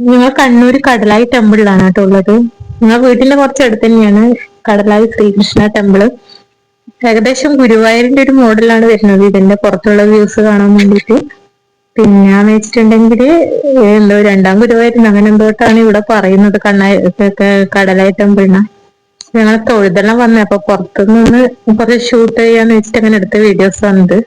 ഞങ്ങൾ കണ്ണൂർ കടലായി ടെമ്പിളിലാണ് കേട്ടോ ഉള്ളത്. ഞങ്ങൾ വീട്ടിന്റെ കുറച്ചടുത്ത് തന്നെയാണ് കടലായി ശ്രീകൃഷ്ണ ടെമ്പിള്. ഏകദേശം ഗുരുവായൂരിന്റെ ഒരു മോഡലാണ് വരുന്നത് ഇതിന്റെ പുറത്തുള്ള വ്യൂസ് കാണാൻ വേണ്ടിയിട്ട്. പിന്നെന്ന് വെച്ചിട്ടുണ്ടെങ്കില് എന്തോ രണ്ടാം ഗുരുവായൂരിന് അങ്ങനെ എന്തോട്ടാണ് ഇവിടെ പറയുന്നത് കടലായി ടെമ്പിളിന്. ഞങ്ങൾ തൊഴുതെല്ലാം വന്നേ, അപ്പൊ പുറത്തുനിന്ന് കുറച്ച് ഷൂട്ട് ചെയ്യാന്ന് വെച്ചിട്ട് അങ്ങനെ എടുത്ത വീഡിയോസ് വന്നത്.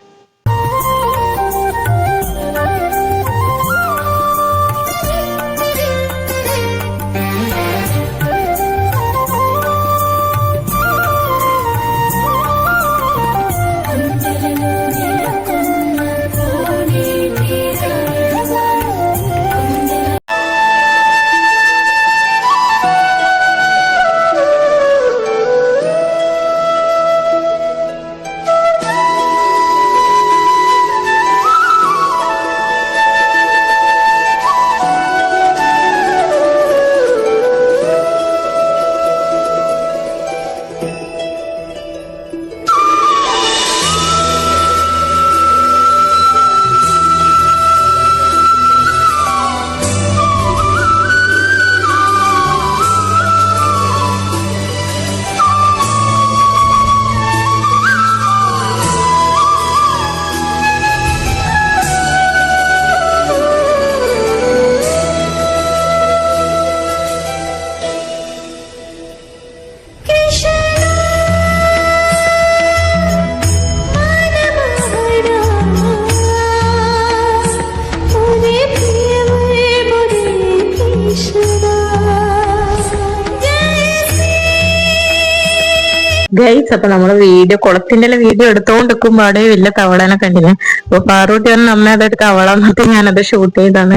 ഗൈസ്, അപ്പൊ നമ്മള് കുളത്തിന്റെ വീഡിയോ എടുത്തോണ്ടിരിക്കുമ്പോ അവിടെ വലിയ തവളനെ കണ്ടില്ല. അപ്പൊ പാറൂട്ടി വന്ന് നമ്മെ അതെടുത്ത് അവളന്നിട്ട് ഞാനത് ഷൂട്ട് ചെയ്താണ്.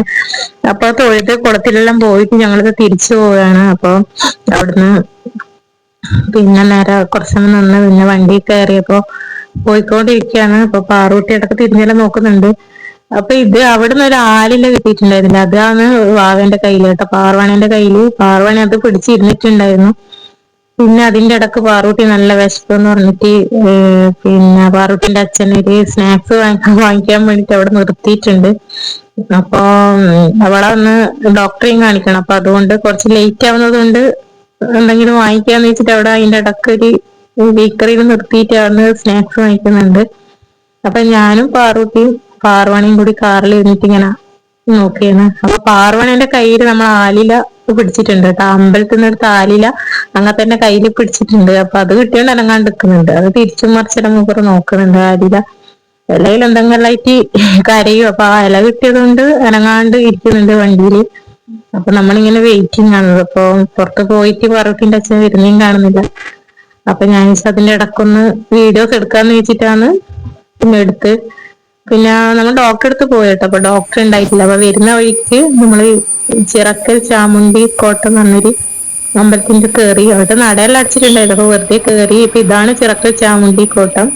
അപ്പൊ തൊഴുത് കുളത്തിലെല്ലാം പോയിട്ട് ഞങ്ങളിത് തിരിച്ചു പോവുകയാണ്. അപ്പൊ അവിടുന്ന് പിന്നെ നേരെ കുറച്ചു സമയം നിന്ന് പിന്നെ വണ്ടി കയറിയപ്പോ പോയിക്കൊണ്ടിരിക്കുകയാണ്. അപ്പൊ പാറൂട്ടി ഇടക്ക് തിരിഞ്ഞെല്ലാം നോക്കുന്നുണ്ട്. അപ്പൊ ഇത് അവിടുന്ന് ഒരു ആലില കിട്ടിയിട്ടുണ്ടായിരുന്നില്ല, അതാണ് വാവന്റെ കയ്യില് കേട്ടോ, പാർവാണിന്റെ കയ്യില്. പാർവാണി അത് പിടിച്ചിരുന്നിട്ടുണ്ടായിരുന്നു. പിന്നെ അതിന്റെ ഇടക്ക് പാറൂട്ടി നല്ല വിശപ്പെന്ന് പറഞ്ഞിട്ട് പിന്നെ പാറൂട്ടിന്റെ അച്ഛനൊരു സ്നാക്സ് വാങ്ങിക്കാൻ വേണ്ടിട്ട് അവിടെ നിർത്തിയിട്ടുണ്ട്. അപ്പൊ അവളെ ഒന്ന് ഡോക്ടറെയും കാണിക്കണം. അപ്പൊ അതുകൊണ്ട് കുറച്ച് ലേറ്റ് ആവുന്നത് കൊണ്ട് എന്തെങ്കിലും വാങ്ങിക്കാന്ന് വെച്ചിട്ട് അവിടെ അതിന്റെ ഇടക്ക് ഒരു ബേക്കറിയിൽ നിർത്തിയിട്ട് അവിടുന്ന് സ്നാക്സ് വാങ്ങിക്കുന്നുണ്ട്. അപ്പൊ ഞാനും പാറൂട്ടിയും പാർവാണിയും കൂടി കാറിൽ ഇരുന്നിട്ട് ഇങ്ങനെ നോക്കിയാണ്. അപ്പൊ പാർവണന്റെ കയ്യിൽ നമ്മൾ ആലില പിടിച്ചിട്ടുണ്ട് കേട്ടോ, അമ്പലത്തിൽ നിന്ന് എടുത്ത ആലില അങ്ങനെ തന്നെ കയ്യിൽ പിടിച്ചിട്ടുണ്ട്. അപ്പൊ അത് കിട്ടിയോണ്ട് അനങ്ങാണ്ട് നിൽക്കുന്നുണ്ട്. അത് തിരിച്ചും മറിച്ചിടം മുമ്പ് നോക്കുന്നുണ്ട് ആലില. ഇലയിൽ എന്തെങ്കിലും ആയിട്ട് കരയും. അപ്പൊ ആ ഇല കിട്ടിയത് കൊണ്ട് അനങ്ങാണ്ട് ഇരിക്കുന്നുണ്ട് വണ്ടിയില്. അപ്പൊ നമ്മളിങ്ങനെ വെയിറ്റിംഗ് ആണ്. അപ്പൊ പുറത്ത് പോയിട്ട് പാറൂട്ടിന്റെ അച്ഛൻ വരുന്നേം കാണുന്നില്ല. അപ്പൊ ഞാൻ അതിന്റെ ഇടക്കൊന്ന് വീഡിയോസ് എടുക്കാന്ന് വെച്ചിട്ടാണ് പിന്നെ എടുത്ത്. പിന്നെ നമ്മൾ ഡോക്ടറെ അടുത്ത് പോയിട്ടോ, അപ്പൊ ഡോക്ടർ ഉണ്ടായിട്ടില്ല. അപ്പൊ വരുന്ന വഴിക്ക് നമ്മള് ചിറക്കൽ ചാമുണ്ടി കോട്ട എന്ന് പറഞ്ഞൊരു അമ്പലത്തിന്റെ കേറി. അവിടെ നടയെല്ലാം അടച്ചിട്ടുണ്ടായിരുന്നു. അപ്പൊ വെറുതെ കേറി. ഇപ്പൊ ഇതാണ് ചിറക്കൽ ചാമുണ്ടി കോട്ടം.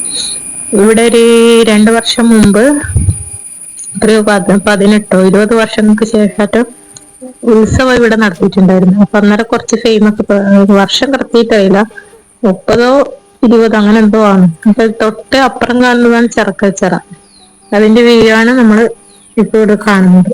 ഇവിടെ ഒരു 2 വർഷം മുമ്പ് ഒരു 18-20 വർഷങ്ങൾക്ക് ശേഷമായിട്ട് ഉത്സവം ഇവിടെ നടത്തിയിട്ടുണ്ടായിരുന്നു. അപ്പൊ അന്നേരം കുറച്ച് ഫേമസ്, വർഷം കടത്തിയിട്ടില്ല, 30-20 അങ്ങനെ എന്തോ ആണ്. അപ്പൊ തൊട്ട് അപ്പുറം കാണുന്നതാണ് ചിറക്കൽച്ചിറ. അതിന്റെ വീഡിയോ ആണ് നമ്മൾ ഇപ്പൊ ഇവിടെ കാണുന്നത്.